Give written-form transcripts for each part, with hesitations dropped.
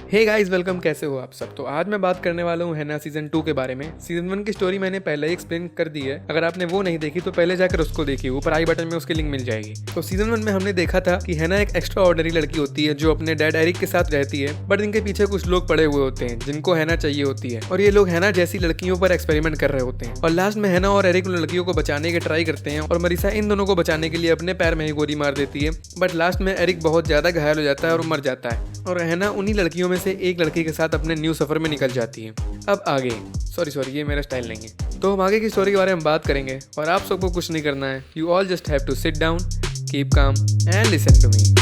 Hey guys, welcome. कैसे हो आप सब? तो आज मैं बात करने वाला हूँ हैना सीजन 2 के बारे में। सीजन 1 की स्टोरी मैंने पहले ही एक्सप्लेन कर दी है। अगर आपने वो नहीं देखी तो पहले जाकर उसको देखिए, ऊपर आई बटन में उसकी लिंक मिल जाएगी। तो सीजन 1 में हमने देखा था कि हैना एक एक्स्ट्रा ऑर्डिनरी लड़की होती है जो अपने डैड एरिक के साथ रहती है, बट इनके पीछे कुछ लोग पड़े हुए होते हैं जिनको हैना चाहिए होती है, और ये लोग हैना जैसी लड़कियों पर एक्सपेरिमेंट कर रहे होते हैं। और लास्ट में हैना और एरिक उन लड़कियों को बचाने के ट्राई करते हैं और मरीसा इन दोनों को बचाने के लिए अपने पैर में ही गोली मार देती है, बट लास्ट में एरिक बहुत ज्यादा घायल हो जाता है और मर जाता है, और हैना उन्हीं लड़कियों में से एक लड़की के साथ अपने न्यू सफर में निकल जाती है। अब आगे सॉरी ये मेरा स्टाइल नहीं है। तो हम आगे की स्टोरी के बारे में बात करेंगे और आप सबको कुछ नहीं करना है। You all just have to sit down, keep calm and listen to me.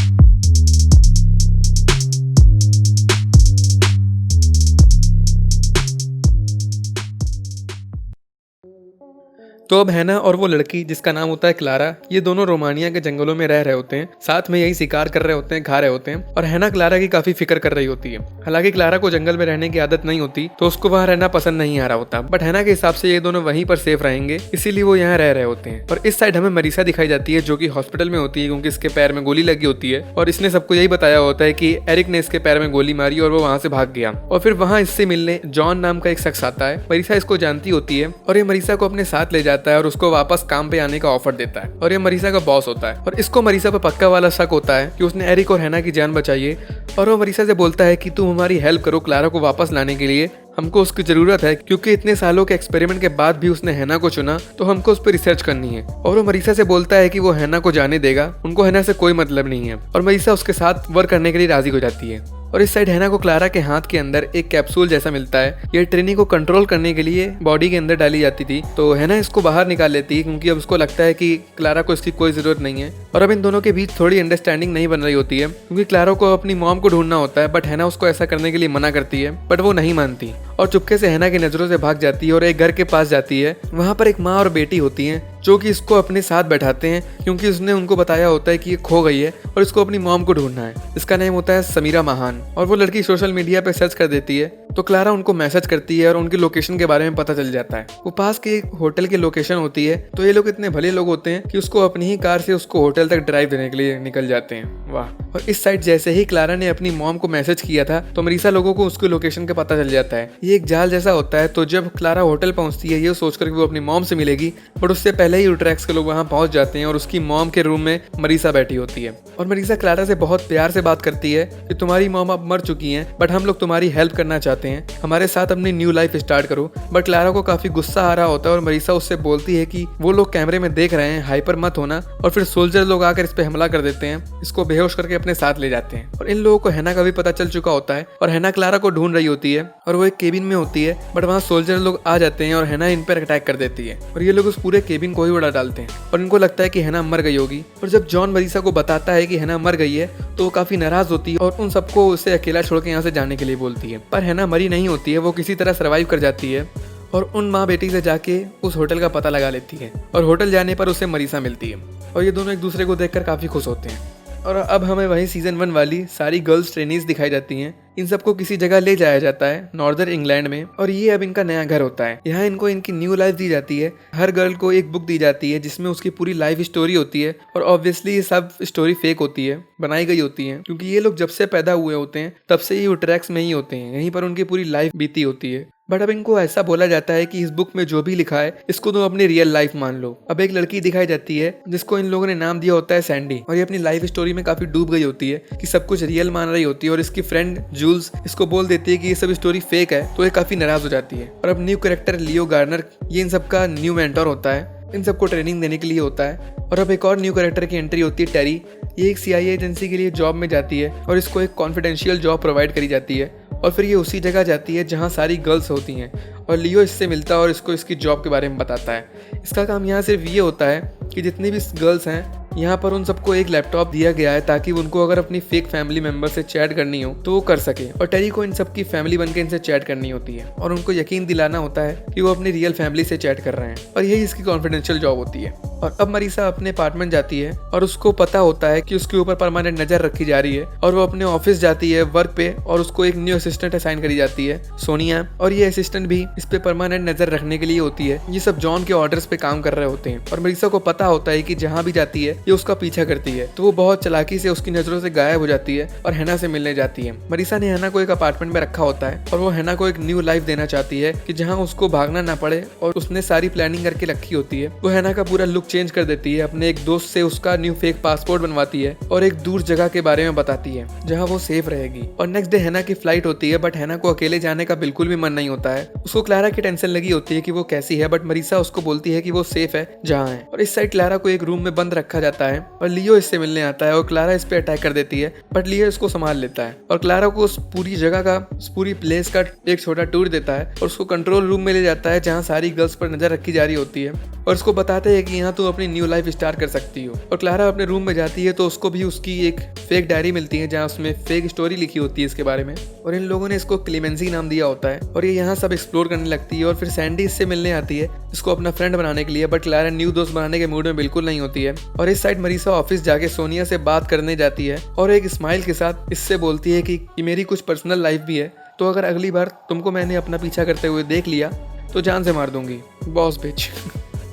तो अब हैना और वो लड़की जिसका नाम होता है क्लारा, ये दोनों रोमानिया के जंगलों में रह रहे होते हैं, साथ में यही शिकार कर रहे होते हैं, खा रहे होते हैं, और हैना क्लारा की काफी फिक्र कर रही होती है। हालांकि क्लारा को जंगल में रहने की आदत नहीं होती तो उसको वहाँ रहना पसंद नहीं आ रहा होता, बट हैना के हिसाब से ये दोनों वहीं पर सेफ रहेंगे, इसीलिए वो यहाँ रह रहे होते हैं। और इस साइड हमें मरीसा दिखाई जाती है जो कि हॉस्पिटल में होती है क्योंकि इसके पैर में गोली लगी होती है, और इसने सबको यही बताया होता है कि एरिक ने इसके पैर में गोली मारी और वो वहाँ से भाग गया। और फिर वहाँ इससे मिलने जॉन नाम का एक शख्स आता है। मरीसा इसको जानती होती है और ये मरीसा को अपने साथ ले जाता है और उसको वापस काम पे आने का ऑफर देता है, और ये मरीसा का बॉस होता है। और इसको मरीसा पर पक्का वाला शक होता है कि उसने एरिक और हैना की जान बचाई है, और वो मरीसा से बोलता है कि तुम हमारी हेल्प करो क्लारा को वापस लाने के लिए, हमको उसकी जरूरत है, क्योंकि इतने सालों के एक्सपेरिमेंट के बाद भी उसने हैना को चुना तो हमको उस पर रिसर्च करनी है। और वो मरीसा से बोलता है कि वो हैना को जाने देगा, उनको हैना से कोई मतलब नहीं है, और मरीसा उसके साथ वर्क करने के लिए राजी हो जाती है। और इस साइड हैना को क्लारा के हाथ के अंदर एक कैप्सूल जैसा मिलता है। ये ट्रेनी को कंट्रोल करने के लिए बॉडी के अंदर डाली जाती थी, तो हैना इसको बाहर निकाल लेती है क्योंकि अब उसको लगता है कि क्लारा को इसकी कोई जरूरत नहीं है। और अब इन दोनों के बीच थोड़ी अंडरस्टैंडिंग नहीं बन रही होती है क्योंकि क्लारा को अपनी मॉम को ढूंढना होता है, बट हैना उसको ऐसा करने के लिए मना करती है, बट वो नहीं मानती और चुपके से हैना की नजरों से भाग जाती है और एक घर के पास जाती है। वहाँ पर एक माँ और बेटी होती है जो कि इसको अपने साथ बैठाते हैं क्योंकि उसने उनको बताया होता है कि ये खो गई है और इसको अपनी मॉम को ढूंढना है। इसका नाम होता है समीरा महान, और वो लड़की सोशल मीडिया पे सर्च कर देती है तो क्लारा उनको मैसेज करती है और उनकी लोकेशन के बारे में पता चल जाता है। वो पास के एक होटल की लोकेशन होती है, तो ये लोग इतने भले लोग होते हैं कि उसको अपनी ही कार से उसको होटल तक ड्राइव देने के लिए निकल जाते हैं। वाह। और इस साइड जैसे ही क्लारा ने अपनी मॉम को मैसेज किया था तो मरीसा लोगों को उसकी लोकेशन का पता चल जाता है। ये एक जाल जैसा होता है, तो जब क्लारा होटल पहुंचती है ये सोचकर वो अपनी मॉम से मिलेगी, बट उससे पहले ही यूट्रैक्स के लोग वहां पहुंच जाते हैं और उसकी मॉम के रूम में मरीसा बैठी होती है। और मरीसा क्लारा से बहुत प्यार से बात करती है कि तुम्हारी मॉम अब मर चुकी है, बट हम लोग तुम्हारी हेल्प करना चाहते हैं, हमारे साथ अपनी न्यू लाइफ स्टार्ट करो। बट क्लारा को काफी गुस्सा आ रहा होता है और मरीसा उससे बोलती है कि वो लोग कैमरे में देख रहे हैं, हाइपर मत होना। और फिर सोल्जर लोग आकर इस पे हमला कर देते हैं, इसको बेहोश करके अपने साथ ले जाते हैं। और इन लोगों को हैना का भी पता चल चुका होता है और हैना क्लारा को ढूंढ रही होती है, और वो एक केबिन में होती है, बट वहाँ सोल्जर लोग आ जाते हैं और हैना इन पर अटैक कर देती है और ये लोग उस पूरे केबिन को ही उड़ा डालते हैं और इनको लगता है कि हैना मर गई होगी। और जब जॉन मरीसा को बताता है कि हैना मर गई है तो वो काफी नाराज होती है और उन सबको उसे अकेला छोड़ के यहाँ से जाने के लिए बोलती है, पर हैना मरी नहीं होती है, वो किसी तरह सर्वाइव कर जाती है और उन माँ बेटी से जाके उस होटल का पता लगा लेती है। और होटल जाने पर उसे मरीसा मिलती है और ये दोनों एक दूसरे को देखकर काफी खुश होते हैं। और अब हमें वही सीजन 1 वाली सारी गर्ल्स ट्रेनीज दिखाई जाती हैं। इन सबको किसी जगह ले जाया जाता है नॉर्दर्न इंग्लैंड में, और ये अब इनका नया घर होता है। यहाँ इनको इनकी न्यू लाइफ दी जाती है। हर गर्ल को एक बुक दी जाती है जिसमें उसकी पूरी लाइफ स्टोरी होती है, और ऑब्वियसली ये सब स्टोरी फेक होती है, बनाई गई होती है, क्योंकि ये लोग जब से पैदा हुए होते हैं तब से ही यूट्रैक्स में ही होते हैं, यहीं पर उनकी पूरी लाइफ बीती होती है। बट अब इनको ऐसा बोला जाता है कि इस बुक में जो भी लिखा है इसको तुम अपनी रियल लाइफ मान लो। अब एक लड़की दिखाई जाती है जिसको इन लोगों ने नाम दिया होता है सैंडी, और ये अपनी लाइफ स्टोरी में काफी डूब गई होती है कि सब कुछ रियल मान रही होती है, और इसकी फ्रेंड जूल्स इसको बोल देती है कि ये सब स्टोरी फेक है, तो ये काफी नाराज हो जाती है। और अब न्यू कैरेक्टर लियो गार्नर, ये इन सबका न्यू मेंटर होता है, इन सबको ट्रेनिंग देने के लिए होता है। और अब एक और न्यू कैरेक्टर की एंट्री होती है टेरी। ये एक CIA एजेंसी के लिए जॉब में जाती है और इसको एक कॉन्फिडेंशियल जॉब प्रोवाइड करी जाती है, और फिर ये उसी जगह जाती है जहाँ सारी गर्ल्स होती हैं, और लियो इससे मिलता है और इसको इसकी जॉब के बारे में बताता है। इसका काम यहाँ सिर्फ ये होता है कि जितनी भी गर्ल्स हैं यहाँ पर उन सबको एक लैपटॉप दिया गया है ताकि उनको अगर अपनी फेक फैमिली मेंबर से चैट करनी हो तो वो कर सके, और टेरी को इन सबकी फैमिली बनकर इनसे चैट करनी होती है और उनको यकीन दिलाना होता है कि वो अपनी रियल फैमिली से चैट कर रहे हैं, और यही इसकी कॉन्फिडेंशियल जॉब होती है। और अब मरीसा अपने अपार्टमेंट जाती है और उसको पता होता है कि उसके ऊपर परमानेंट नजर रखी जा रही है और वो अपने ऑफिस जाती है वर्क पे और उसको एक न्यू असिस्टेंट असाइन करी जाती है सोनिया, और ये असिस्टेंट भी इस पे परमानेंट नजर रखने के लिए होती है। ये सब जॉन के ऑर्डर्स पे काम कर रहे होते हैं और मरीसा को पता होता है कि जहाँ भी जाती है ये उसका पीछा करती है, तो वो बहुत चालाकी से उसकी नजरों से गायब हो जाती है और हैना से मिलने जाती है। मरीसा ने हैना को एक अपार्टमेंट में रखा होता है और वो हैना को एक न्यू लाइफ देना चाहती है कि जहाँ उसको भागना ना पड़े, और उसने सारी प्लानिंग करके रखी होती है। वो हैना का पूरा लुक चेंज कर देती है, अपने एक दोस्त से उसका न्यू फेक पासपोर्ट बनवाती है और एक दूर जगह के बारे में बताती है जहाँ वो सेफ रहेगी। और नेक्स्ट डे हैना की फ्लाइट होती है, बट हैना को अकेले जाने का बिल्कुल भी मन नहीं होता है। उसको क्लारा की टेंशन लगी होती है कि वो कैसी है, बट मरीसा उसको बोलती है कि वो सेफ है जहाँ है। और इस साइड क्लारा को एक रूम में बंद रखा जाता है और लियो इससे मिलने आता है और क्लारा इस पे अटैक कर देती है, बट लियो इसको संभाल लेता है और क्लारा को उस पूरी जगह का, उस पूरी प्लेस का एक छोटा टूर देता है और उसको कंट्रोल रूम में ले जाता है जहाँ सारी गर्ल्स पर नजर रखी जा रही होती है और उसको बताते हैं कि यहाँ तू अपनी न्यू लाइफ स्टार्ट कर सकती हो। और क्लारा अपने रूम में जाती है तो उसको भी उसकी एक फेक डायरी मिलती है जहाँ उसमें फेक स्टोरी लिखी होती है इसके बारे में, और इन लोगों ने इसको क्लेमेंसी नाम दिया होता है। और ये यहाँ सब एक्सप्लोर करने लगती है और फिर सैंडी इससे मिलने आती है इसको अपना फ्रेंड बनाने के लिए, बट क्लारा न्यू दोस्त बनाने के मूड में बिल्कुल नहीं होती है। और इस साइड मरीसा ऑफिस जाके सोनिया से बात करने जाती है और एक स्माइल के साथ इससे बोलती है कि मेरी कुछ पर्सनल लाइफ भी है, तो अगर अगली बार तुमको मैंने अपना पीछा करते हुए देख लिया तो जान से मार दूंगी, बॉस बिच।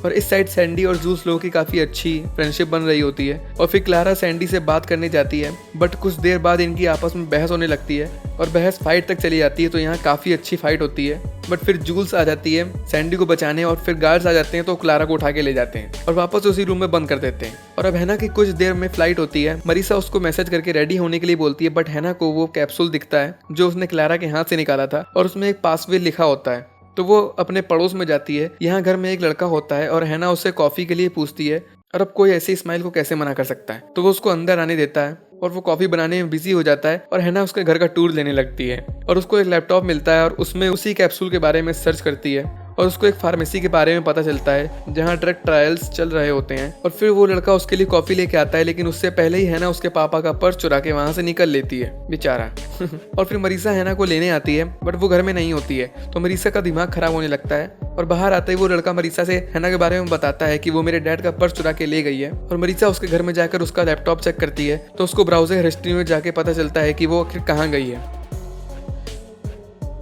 और इस साइड सैंडी और जूस लोगों की काफ़ी अच्छी फ्रेंडशिप बन रही होती है और फिर क्लारा सैंडी से बात करने जाती है, बट कुछ देर बाद इनकी आपस में बहस होने लगती है और बहस फाइट तक चली जाती है। तो यहाँ काफ़ी अच्छी फाइट होती है, बट फिर जूल्स आ जाती है सैंडी को बचाने और फिर गार्ड्स आ जाते हैं तो क्लारा को उठा के ले जाते हैं और वापस उसी रूम में बंद कर देते हैं। और अब हैना की कुछ देर में फ्लाइट होती है। मरीसा उसको मैसेज करके रेडी होने के लिए बोलती है, बट हैना को वो कैप्सूल दिखता है जो उसने क्लारा के हाथ से निकाला था और उसमें एक पासवर्ड लिखा होता है। तो वो अपने पड़ोस में जाती है। यहाँ घर में एक लड़का होता है और हैना उससे कॉफ़ी के लिए पूछती है और अब कोई ऐसी स्माइल को कैसे मना कर सकता है, तो वो उसको अंदर आने देता है और वो कॉफ़ी बनाने में बिजी हो जाता है और हैना उसके घर का टूर लेने लगती है और उसको एक लैपटॉप मिलता है और उसमें उसी कैप्सूल के बारे में सर्च करती है और उसको एक फार्मेसी के बारे में पता चलता है जहाँ ड्रग ट्रायल्स चल रहे होते हैं। और फिर वो लड़का उसके लिए कॉफ़ी लेके आता है, लेकिन उससे पहले ही हैना उसके पापा का पर्स चुरा के वहाँ से निकल लेती है बेचारा। और फिर मरीसा हैना को लेने आती है, बट वो घर में नहीं होती है, तो मरीसा का दिमाग खराब होने लगता है और बाहर आते ही वो लड़का मरीसा से हैना के बारे में बताता है कि वो मेरे डैड का पर्स चुरा के ले गई है। और मरीसा उसके घर में जाकर उसका लैपटॉप चेक करती है तो उसको ब्राउजर हिस्ट्री में जाके पता चलता है कि वो आखिर कहाँ गई है।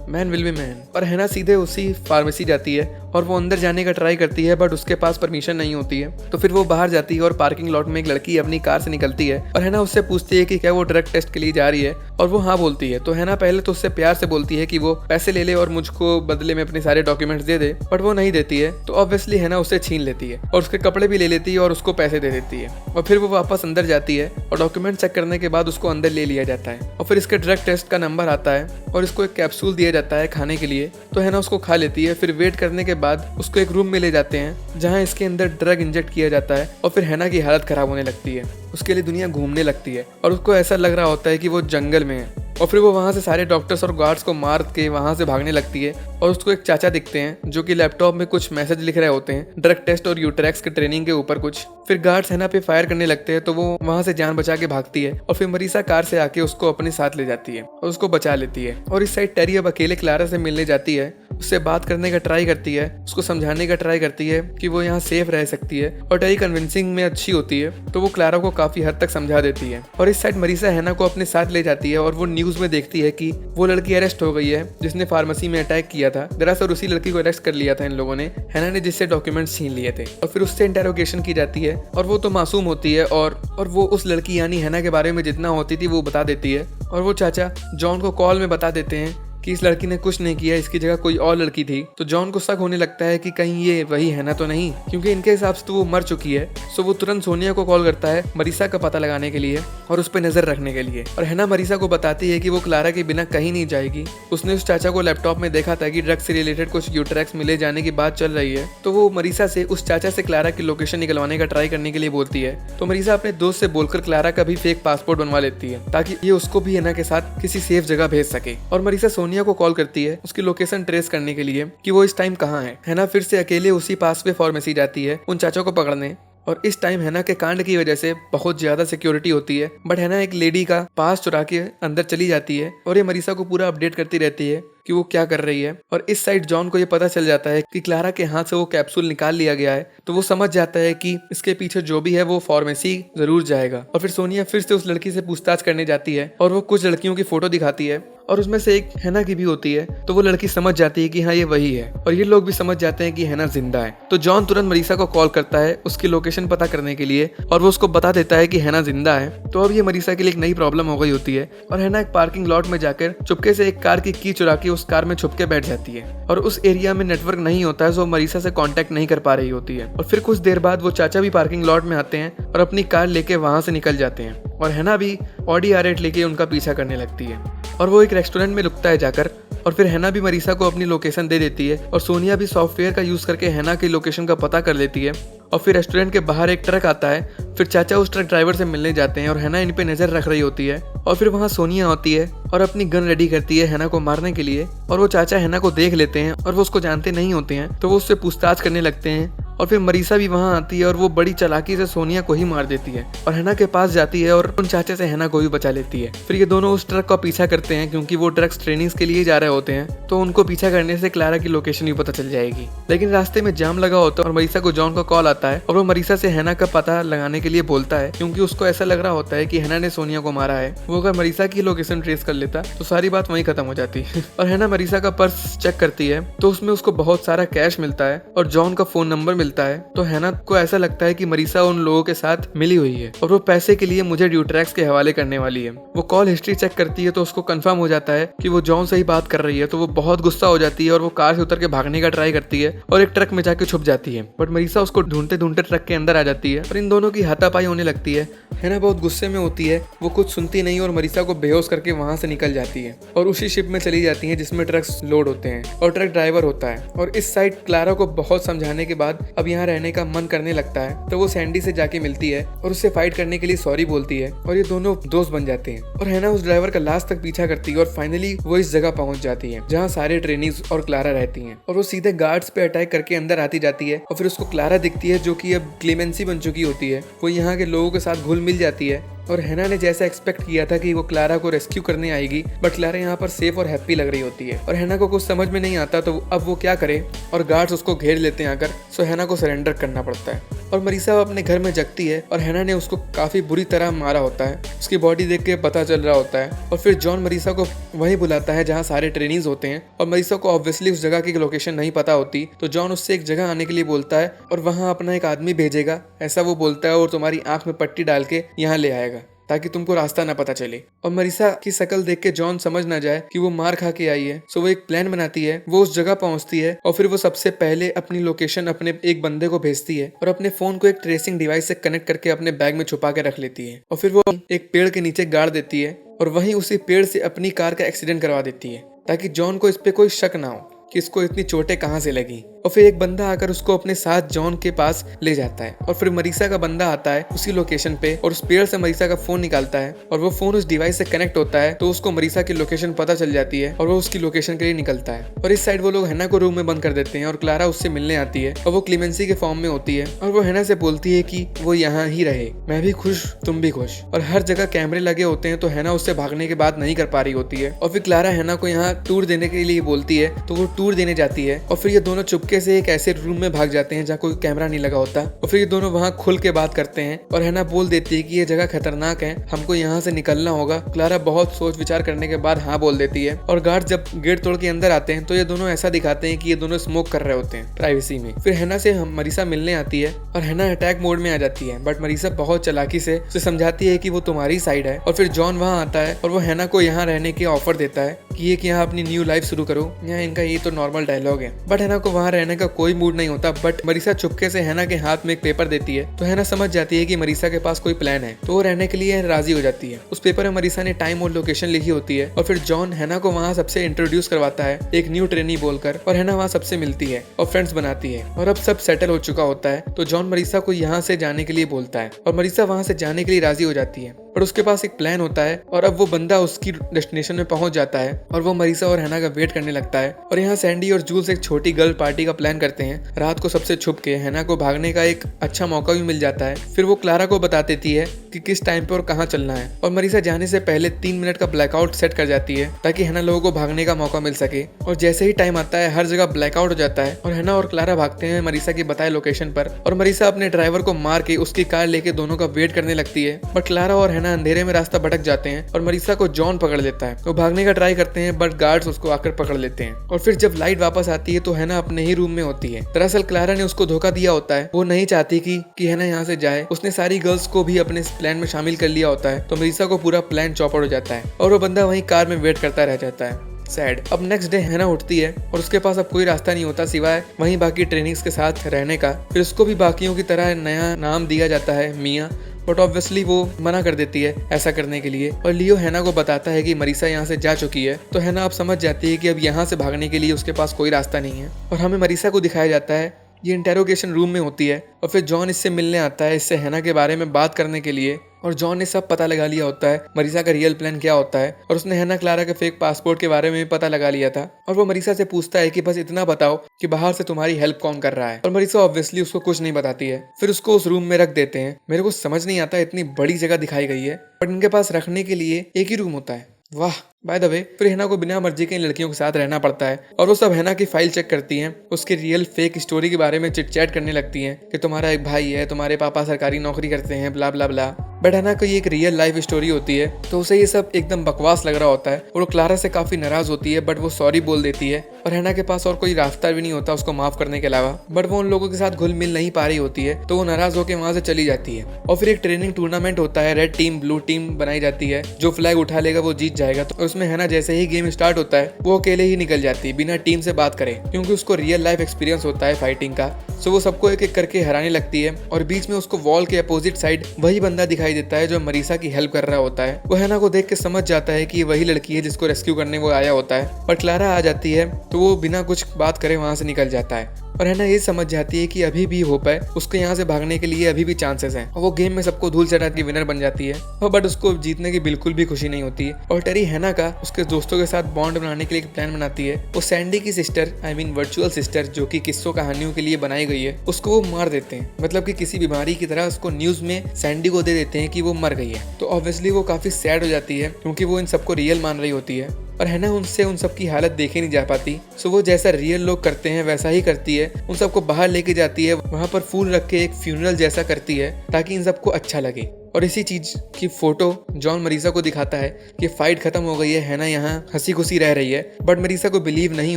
Man will be man. और हैना सीधे उसी फार्मेसी जाती है और वो अंदर जाने का ट्राई करती है, बट उसके पास परमिशन नहीं होती है। तो फिर वो बाहर जाती है और पार्किंग लॉट में एक लड़की अपनी कार से निकलती है और हैना उससे पूछती है कि क्या वो ड्रग टेस्ट के लिए जा रही है, और वो हाँ बोलती है। तो हैना पहले तो उससे प्यार से बोलती है कि वो पैसे ले ले और मुझको बदले में अपने सारे डॉक्यूमेंट्स दे दे, बट वो नहीं देती है। तो ऑब्वियसली हैना उससे छीन लेती है और उसके कपड़े भी ले लेती है और उसको पैसे दे देती है। और फिर वो वापस अंदर जाती है और डॉक्यूमेंट चेक करने के बाद उसको अंदर ले लिया जाता है और फिर इसके ड्रग टेस्ट का नंबर आता है और इसको एक कैप्सूल दिया जाता है खाने के लिए। तो हैना उसको खा लेती है। फिर वेट करने के बाद उसको एक रूम में ले जाते हैं जहां इसके अंदर ड्रग इंजेक्ट किया जाता है और फिर हैना की हालत खराब होने लगती है। उसके लिए दुनिया घूमने लगती है और उसको ऐसा लग रहा होता है कि वो जंगल में है। और फिर वो वहाँ से सारे डॉक्टर्स और गार्ड्स को मार के वहाँ से भागने लगती है और उसको एक चाचा दिखते हैं जो कि लैपटॉप में कुछ मैसेज लिख रहे होते हैं ड्रग टेस्ट और यूट्रैक्स के ट्रेनिंग के ऊपर कुछ। फिर गार्ड्स हैना पे फायर करने लगते हैं तो वो वहाँ से जान बचा के भागती है और फिर मरीसा कार से आके उसको अपने साथ ले जाती है और उसको बचा लेती है। और इस साइड टेरी अब अकेले क्लारा से मिलने जाती है, उससे बात करने का ट्राई करती है, उसको समझाने का ट्राई करती है कि वो यहाँ सेफ रह सकती है और टेरी कन्विंसिंग में अच्छी होती है तो वो क्लारा को काफी हद तक समझा देती है। और इस साइड मरीसा हैना को अपने साथ ले जाती है और वो न्यूज में देखती है कि वो लड़की अरेस्ट हो गई है जिसने फार्मेसी में अटैक किया था। दरअसल उसी लड़की को अरेस्ट कर लिया था इन लोगों ने, हैना ने, जिससे डॉक्यूमेंट्स छीन लिए थे। और फिर उससे इंटेरोगेशन की जाती है और वो तो मासूम होती है और वो उस लड़की यानी हैना के बारे में जितना होती थी वो बता देती है। और वो चाचा जॉन को कॉल में बता देते हैं कि इस लड़की ने कुछ नहीं किया, इसकी जगह कोई और लड़की थी। तो जॉन को शक होने लगता है कि कहीं ये वही हैना तो नहीं, क्योंकि इनके हिसाब से तो वो मर चुकी है। सो वो तुरंत सोनिया को कॉल करता है मरीसा का पता लगाने के लिए और उस पर नजर रखने के लिए। और हैना मरीसा को बताती है कि वो क्लारा के बिना कहीं नहीं जाएगी। उसने उस चाचा को लैपटॉप में देखा था कि ड्रग्स से रिलेटेड कुछ यूट्रैक्स मिले जाने की बात चल रही है। तो वो मरीसा से उस चाचा से क्लारा की लोकेशन निकलवाने का ट्राई करने के लिए बोलती है। तो मरीसा अपने दोस्त से बोलकर क्लारा का भी फेक पासपोर्ट बनवा लेती है ताकि ये उसको भी हैना के साथ किसी सेफ जगह भेज सके। और मरीसा सोनिया को कॉल करती है उसकी लोकेशन ट्रेस करने के लिए कि वो इस टाइम कहाँ है। हैना फिर से अकेले उसी पास पे फार्मेसी जाती है उन चाचा को पकड़ने, और इस टाइम हैना के कांड की वजह से बहुत ज्यादा सिक्योरिटी होती है, बट हैना एक लेडी का पास चुरा के अंदर चली जाती है और ये मरीसा को पूरा अपडेट करती रहती है कि वो क्या कर रही है। और इस साइड जॉन को ये पता चल जाता है कि क्लारा के हाथ से वो कैप्सूल निकाल लिया गया है, तो वो समझ जाता है कि इसके पीछे जो भी है वो फार्मेसी जरूर जाएगा। और फिर सोनिया फिर से उस लड़की से पूछताछ करने जाती है और वो कुछ लड़कियों की फोटो दिखाती है और उसमें से एक हैना की भी होती है, तो वो लड़की समझ जाती है कि हाँ ये वही है और ये लोग भी समझ जाते हैं कि हैना जिंदा है। तो जॉन तुरंत मरीसा को कॉल करता है उसकी लोकेशन पता करने के लिए और वो उसको बता देता है कि हैना जिंदा है। तो अब ये मरीसा के लिए एक नई प्रॉब्लम हो गई होती है और हैना एक पार्किंग लॉट में जाकर चुपके से एक कार की चुरा के उस कार में छुप के बैठ जाती है और उस एरिया में नेटवर्क नहीं होता है, जो मरीसा से कांटेक्ट नहीं कर पा रही होती है। और फिर कुछ देर बाद वो चाचा भी पार्किंग लॉट में आते हैं और अपनी कार लेके वहां से निकल जाते हैं और हैना भी ऑडी R8 लेके उनका पीछा करने लगती है और वो एक रेस्टोरेंट में रुकता है जाकर। और फिर हैना भी मरीसा को अपनी लोकेशन दे देती है और सोनिया भी सॉफ्टवेयर का यूज करके हैना की लोकेशन का पता कर लेती है। और फिर रेस्टोरेंट के बाहर एक ट्रक आता है, फिर चाचा उस ट्रक ड्राइवर से मिलने जाते हैं और हैना इन पे नजर रख रही होती है। और फिर वहाँ सोनिया होती है और अपनी गन रेडी करती है हैना को मारने के लिए और वो चाचा हैना को देख लेते हैं और वो उसको जानते नहीं होते हैं, तो वो उससे पूछताछ करने लगते हैं। और फिर मरीसा भी वहां आती है और वो बड़ी चालाकी से सोनिया को ही मार देती है और हैना के पास जाती है और उन चाचे से हैना को भी बचा लेती है। फिर ये दोनों उस ट्रक का पीछा करते हैं क्योंकि वो ड्रग्स ट्रेनिंग्स के लिए जा रहे होते हैं, तो उनको पीछा करने से क्लारा की लोकेशन भी पता चल जाएगी। लेकिन रास्ते में जाम लगा होता है और मरीसा को जॉन का कॉल आता है और वो मरीसा से हैना का पता लगाने के लिए बोलता है क्योंकि उसको ऐसा लग रहा होता है कि हैना ने सोनिया को मारा है। वो अगर मरीसा की लोकेशन ट्रेस कर लेता तो सारी बात वहीं खत्म हो जाती और हैना मरीसा का पर्स चेक करती है तो उसमें उसको बहुत सारा कैश मिलता है और जॉन का फोन नंबर मिलता है। तो हैना को ऐसा लगता है कि मरीसा उन लोगों के साथ मिली हुई है और वो पैसे के लिए मुझे ड्यूट्रैक्स के हवाले करने वाली है। वो कॉल हिस्ट्री चेक करती है तो उसको कंफर्म हो जाता है कि वो जॉन से ही बात कर रही है, तो वो बहुत गुस्सा हो जाती है और वो कार से उतर के भागने का ट्राई करती है और एक ट्रक में जाके छुप जाती है। बट मरीसा उसको ढूंढते ढूंढते ट्रक के अंदर आ जाती है और इन दोनों की हाथापाई होने लगती है। हैना बहुत गुस्से में होती है, वो कुछ सुनती नहीं और मरीसा को बेहोश करके वहां से निकल जाती है और उसी शिप में चली जाती है जिसमें ट्रक्स लोड होते हैं और ट्रक ड्राइवर होता है। और इस साइड क्लारा को बहुत समझाने के बाद अब यहाँ रहने का मन करने लगता है, तो वो सैंडी से जाके मिलती है और उससे फाइट करने के लिए सॉरी बोलती है और ये दोनों दोस्त बन जाते हैं। और हैना उस ड्राइवर का लास्ट तक पीछा करती है और फाइनली वो इस जगह पहुंच जाती है जहाँ सारे ट्रेनीज और क्लारा रहती हैं और वो सीधे गार्ड्स पे अटैक करके अंदर आती जाती है। और फिर उसको क्लारा दिखती है जो कि अब क्लेमेंसी बन चुकी होती है। वो यहाँ के लोगों के साथ घुल मिल जाती है और हैना ने जैसा एक्सपेक्ट किया था कि वो क्लारा को रेस्क्यू करने आएगी, बट क्लारा यहाँ पर सेफ और हैप्पी लग रही होती है और हैना को कुछ समझ में नहीं आता तो अब वो क्या करे और गार्ड्स उसको घेर लेते हैं आकर। सो हैना को सरेंडर करना पड़ता है और मरीसा अपने घर में जगती है और हैना ने उसको काफी बुरी तरह मारा होता है। उसकी बॉडी देख के पता चल रहा होता है और फिर जॉन मरीसा को वहीं बुलाता है जहाँ सारे ट्रेनीज होते हैं और मरीसा को ऑब्वियसली उस जगह की लोकेशन नहीं पता होती, तो जॉन उससे एक जगह आने के लिए बोलता है और वहाँ अपना एक आदमी भेजेगा, ऐसा वो बोलता है, और तुम्हारी आंख में पट्टी डाल के यहाँ ले आएगा ताकि तुमको रास्ता ना पता चले। और मरीसा की शक्ल देख के जॉन समझ ना जाए कि वो मार खा के आई है। सो वो एक प्लान बनाती है, वो उस जगह पहुंचती है और फिर वो सबसे पहले अपनी लोकेशन अपने एक बंदे को भेजती है और अपने फोन को एक ट्रेसिंग डिवाइस से कनेक्ट करके अपने बैग में छुपा के रख लेती है और फिर वो एक पेड़ के नीचे गाड़ देती है और वहीं उसी पेड़ से अपनी कार का एक्सीडेंट करवा देती है ताकि जॉन को इस पे कोई शक ना हो कि इसको इतनी चोटें कहाँ से लगी। और फिर एक बंदा आकर उसको अपने साथ जॉन के पास ले जाता है और फिर मरीसा का बंदा आता है उसी लोकेशन पे और उस पेड़ से मरीसा का फोन निकालता है और वो फोन उस डिवाइस से कनेक्ट होता है, तो उसको मरीसा की लोकेशन पता चल जाती है और वो उसकी लोकेशन के लिए निकलता है। और इस साइड वो लोग हैना को रूम में बंद कर देते हैं और क्लारा उससे मिलने आती है और वो क्लेमेंसी के फॉर्म में होती है और वो हैना से बोलती है कि वो यहाँ ही रहे, मैं भी खुश तुम भी खुश। और हर जगह कैमरे लगे होते हैं तो हैना उससे भागने के बाद नहीं कर पा रही होती है और फिर क्लारा हैना को यहाँ टूर देने के लिए बोलती है, तो वो टूर देने जाती है और फिर ये दोनों चुपके से एक ऐसे रूम में भाग जाते हैं जहाँ कोई कैमरा नहीं लगा होता और फिर ये दोनों वहाँ खुल के बात करते हैं और हैना बोल देती है कि ये जगह खतरनाक है, हमको यहाँ से निकलना होगा। क्लारा बहुत सोच विचार करने के बाद हाँ बोल देती है और गार्ड जब गेट तोड़ के अंदर आते हैं तो ये दोनों ऐसा दिखाते हैं कि ये दोनों स्मोक कर रहे होते हैं प्राइवेसी में। फिर हैना से मरीसा मिलने आती है और हैना अटैक मोड में आ जाती है, बट मरीसा बहुत चालाकी से उसे समझाती है कि वो तुम्हारी साइड है। और फिर जॉन वहाँ आता है और वो हैना को यहाँ रहने की ऑफर देता है कि ये यहाँ अपनी न्यू लाइफ शुरू करो। यहाँ इनका ये तो नॉर्मल डायलॉग है, बट हैना को वहाँ रहने का कोई मूड नहीं होता। बट मरीसा चुपके से हैना के हाथ में एक पेपर देती है तो हैना समझ जाती है कि मरीसा के पास कोई प्लान है, तो वो रहने के लिए राजी हो जाती है। उस पेपर में मरीसा ने टाइम और लोकेशन लिखी होती है और फिर जॉन हैना को वहाँ सबसे इंट्रोड्यूस करवाता है एक न्यू ट्रेनी बोलकर और हैना वहाँ सबसे मिलती है और फ्रेंड्स बनाती है और अब सब सेटल हो चुका होता है। तो जॉन मरीसा को यहाँ से जाने के लिए बोलता है और मरीसा वहाँ से जाने के लिए राजी हो जाती है, पर उसके पास एक प्लान होता है और अब वो बंदा उसकी डेस्टिनेशन में पहुंच जाता है और वो मरीसा और हैना का वेट करने लगता है। और यहाँ सैंडी और जूल्स एक छोटी गर्ल पार्टी का का प्लान करते हैं। रात को सबसे छुप के हैना को भागने का एक अच्छा मौका भी मिल जाता है। फिर वो क्लारा को बता देती है कि किस टाइम पे और कहाँ चलना है, और मरीसा जाने से पहले 3 मिनट का ब्लैकआउट सेट कर जाती है ताकि हैना लोगों को भागने का मौका मिल सके। और जैसे ही टाइम आता है हर जगह ब्लैकआउट हो जाता है और हैना और क्लारा भागते हैं मरीसा की बताए लोकेशन पर। और मरीसा अपने ड्राइवर को मार के उसकी कार लेके दोनों का वेट करने लगती है, बट क्लारा और हैना अंधेरे में रास्ता भटक जाते हैं और मरीसा को जॉन पकड़ लेता है। वो भागने का ट्राई करते हैं बट गार्ड्स उसको आकर पकड़ लेते हैं। और फिर जब लाइट वापस आती है तो हैना अपने ही रूम में होती है। दरअसल क्लारा ने उसको धोखा दिया होता है, वो नहीं चाहती कि हैना यहाँ से जाए। उसने सारी गर्ल्स को भी अपने प्लान में शामिल कर लिया होता है, तो मरीसा को पूरा प्लान चौपट हो जाता है और वो बंदा वहीं कार में वेट करता रह जाता है। सैड। अब नेक्स्ट डे हैना उठती है और उसके पास अब कोई रास्ता नहीं होता सिवाय वहीं बाकी ट्रेनिंग्स के साथ रहने का। फिर उसको भी बाकियों की तरह नया नाम दिया जाता है, मिया, बट ऑब्वियसली वो मना कर देती है ऐसा करने के लिए। और लियो हैना को बताता है कि मरीसा यहाँ से जा चुकी है, तो हैना अब समझ जाती है कि अब यहाँ से भागने के लिए उसके पास कोई रास्ता नहीं है। और हमें मरीसा को दिखाया जाता है ये इंटेरोगेशन रूम में होती है और फिर जॉन इससे मिलने आता है, इससे हैना के बारे में बात करने के लिए। और जॉन ने सब पता लगा लिया होता है मरीसा का रियल प्लान क्या होता है, और उसने हैना क्लारा के फेक पासपोर्ट के बारे में भी पता लगा लिया था। और वो मरीसा से पूछता है कि बस इतना बताओ कि बाहर से तुम्हारी हेल्प कौन कर रहा है, और मरीसा ऑब्वियसली उसको कुछ नहीं बताती है। फिर उसको उस रूम में रख देते हैं। मेरे को समझ नहीं आता इतनी बड़ी जगह दिखाई गई है बट इनके पास रखने के लिए एक ही रूम होता है। वाह। बाय द वे फिर हैना को बिना मर्जी के इन लड़कियों के साथ रहना पड़ता है और वो सब हैना की फाइल चेक करती हैं, उसके रियल फेक स्टोरी के बारे में चिट चैट करने लगती हैं कि तुम्हारा एक भाई है, तुम्हारे पापा सरकारी नौकरी करते हैं, ब्ला ब्ला ब्ला। बट हैना को ये एक रियल लाइफ स्टोरी होती है तो उसे ये सब एकदम बकवास लग रहा होता है और वो क्लारा से काफी नाराज होती है, बट वो सॉरी बोल देती है। और हैना के पास और कोई रास्ता भी नहीं होता उसको माफ करने के अलावा, बट वो उन लोगों के साथ घुल मिल नहीं पा रही होती है, तो वो नाराज होकर वहां से चली जाती है। और फिर एक ट्रेनिंग टूर्नामेंट होता है, रेड टीम ब्लू टीम बनाई जाती है, जो फ्लैग उठा लेगा वो जीत जाएगा। तो उसमें हैना जैसे ही गेम स्टार्ट होता है वो अकेले ही निकल जाती है बिना टीम से बात करे, क्योंकि उसको रियल लाइफ एक्सपीरियंस होता है फाइटिंग का। सो वो सबको एक एक करके हराने लगती है और बीच में उसको वॉल के अपोजिट साइड वही बंदा दिखाई देता है जो मरीसा की हेल्प कर रहा होता है। वो हैना को देख के समझ जाता है कि ये वही लड़की है जिसको रेस्क्यू करने वो आया होता है, पर क्लारा आ जाती है तो वो बिना कुछ बात करे वहां से निकल जाता है। और हैना ये समझ जाती है कि अभी भी होप है, उसको यहाँ से भागने के लिए अभी भी चांसेस हैं। और वो गेम में सबको धूल चटा के विनर बन जाती है, और बट उसको जीतने की बिल्कुल भी खुशी नहीं होती है। और टेरी हैना का उसके दोस्तों के साथ बॉन्ड बनाने के लिए एक प्लान बनाती है। वो सैंडी की sister, I mean virtual sister, जो कि किस्सों कहानियों के लिए बनाई गई है, उसको वो मार देते हैं। मतलब कि किसी बीमारी की तरह उसको न्यूज में सैंडी को दे देते हैं कि वो मर गई है। तो ऑब्वियसली वो काफी सैड हो जाती है क्योंकि वो इन सबको रियल मान रही होती है और हैना उनसे उन सब की हालत देखे नहीं जा पाती। सो वो जैसा रियल लोग करते हैं वैसा ही करती है, उन सबको बाहर लेके जाती है, वहां पर फूल रख के एक फ्यूनरल जैसा करती है ताकि इन सबको अच्छा लगे। और इसी चीज की फोटो जॉन मरीसा को दिखाता है कि फाइट खत्म हो गई है, हैना यहाँ हंसी खुशी रह रही है, बट मरीसा को बिलीव नहीं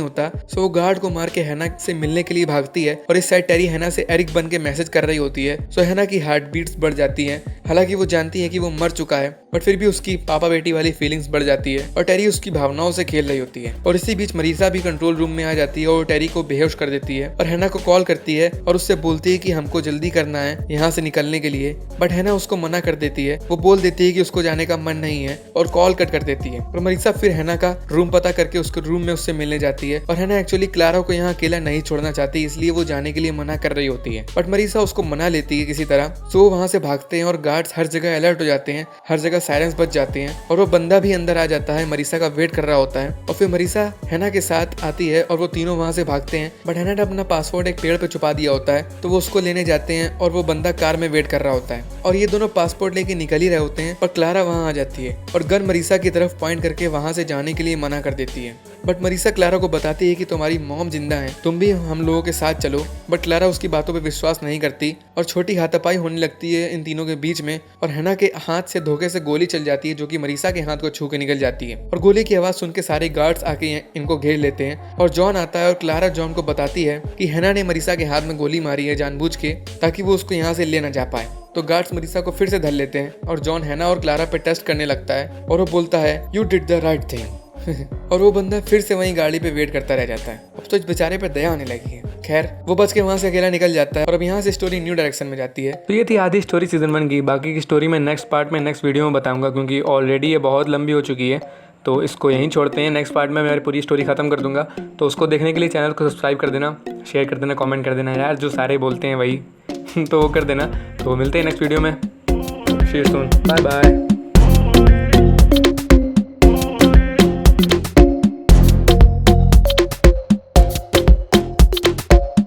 होता। सो वो गार्ड को मार के हैना से मिलने के लिए भागती है और इस साइड टेरी हैना से एरिक बन के मैसेज कर रही होती है। सो हैना की हार्ट बीट्स बढ़ जाती हैं, हालांकि वो जानती है कि वो मर चुका है, बट फिर भी उसकी पापा बेटी वाली फीलिंग्स बढ़ जाती है और टेरी उसकी भावनाओं से खेल रही होती है। और इसी बीच मरीसा भी कंट्रोल रूम में आ जाती है और टेरी को बेहोश कर देती है और हैना को कॉल करती है और उससे बोलती है कि हमको जल्दी करना है यहाँ से निकलने के लिए, बट हैना उसको मना कर देती है। वो बोल देती है कि उसको जाने का मन नहीं है और कॉल कट कर देती है। और मरीसा फिर हैना का रूम पता करके उसके रूम में उससे मिलने जाती है और हैना एक्चुअली क्लारा को यहाँ अकेला नहीं छोड़ना चाहती, इसलिए वो जाने के लिए मना कर रही होती है, बट मरीसा उसको मना लेती है किसी तरह। सो वो वहां से भागते हैं और गार्ड्स हर जगह अलर्ट हो जाते हैं, हर जगह सायरन्स बज जाते हैं और वो बंदा भी अंदर आ जाता है, मरीसा का वेट कर रहा होता है। और फिर मरीसा हैना के साथ आती है और वो तीनों वहां से भागते हैं, बट हैना ने अपना पासपोर्ट एक पेड़ पे छुपा दिया होता है, तो वो उसको लेने जाते हैं और वो बंदा कार में वेट कर रहा होता है और ये दोनों पासपोर्ट लेके निकल ही रहे होते हैं और क्लारा वहां आ जाती है और गन मरीसा की तरफ पॉइंट करके वहां से जाने के लिए मना कर देती है। बट मरीसा क्लारा को बताती है कि तुम्हारी मॉम जिंदा है, तुम भी हम लोगों के साथ चलो। बट क्लारा उसकी बातों पे विश्वास नहीं करती और छोटी हाथापाई होने लगती है इन तीनों के बीच में और हैना के हाथ से धोखे से गोली चल जाती है जो कि मरीसा के हाथ को छू के निकल जाती है और गोली की आवाज सुन के सारे गार्ड्स आके इनको घेर लेते हैं और जॉन आता है और क्लारा जॉन को बताती है कि हैना ने मरीसा के हाथ में गोली मारी है जानबूझ के ताकि वो उसको यहाँ से ले ना जा पाए। तो गार्ड्स मरीसा को फिर से धर लेते हैं और जॉन हैना और क्लारा पे टेस्ट करने लगता है और वो बोलता है you did the right thing और वो बंदा फिर से वहीं गाड़ी पे वेट करता रह जाता है। अब तो इस बेचारे पे दया आने लगी है। खैर वो बच के वहां से अकेला निकल जाता है और अब यहाँ से स्टोरी न्यू डायरेक्शन में जाती है। तो ये थी आधी स्टोरी सीजन 1 की। बाकी की स्टोरी मैं नेक्स्ट पार्ट में नेक्स्ट वीडियो में बताऊंगा क्योंकि ऑलरेडी ये बहुत लंबी हो चुकी है, तो इसको यहीं छोड़ते हैं। नेक्स्ट पार्ट में मैं पूरी स्टोरी खत्म कर दूंगा, तो उसको देखने के लिए चैनल को सब्सक्राइब कर देना, शेयर कर देना, कमेंट कर देना यार, जो सारे बोलते हैं वही तो वो कर देना। तो मिलते हैं नेक्स्ट वीडियो में। सी यू सून, बाय बाय।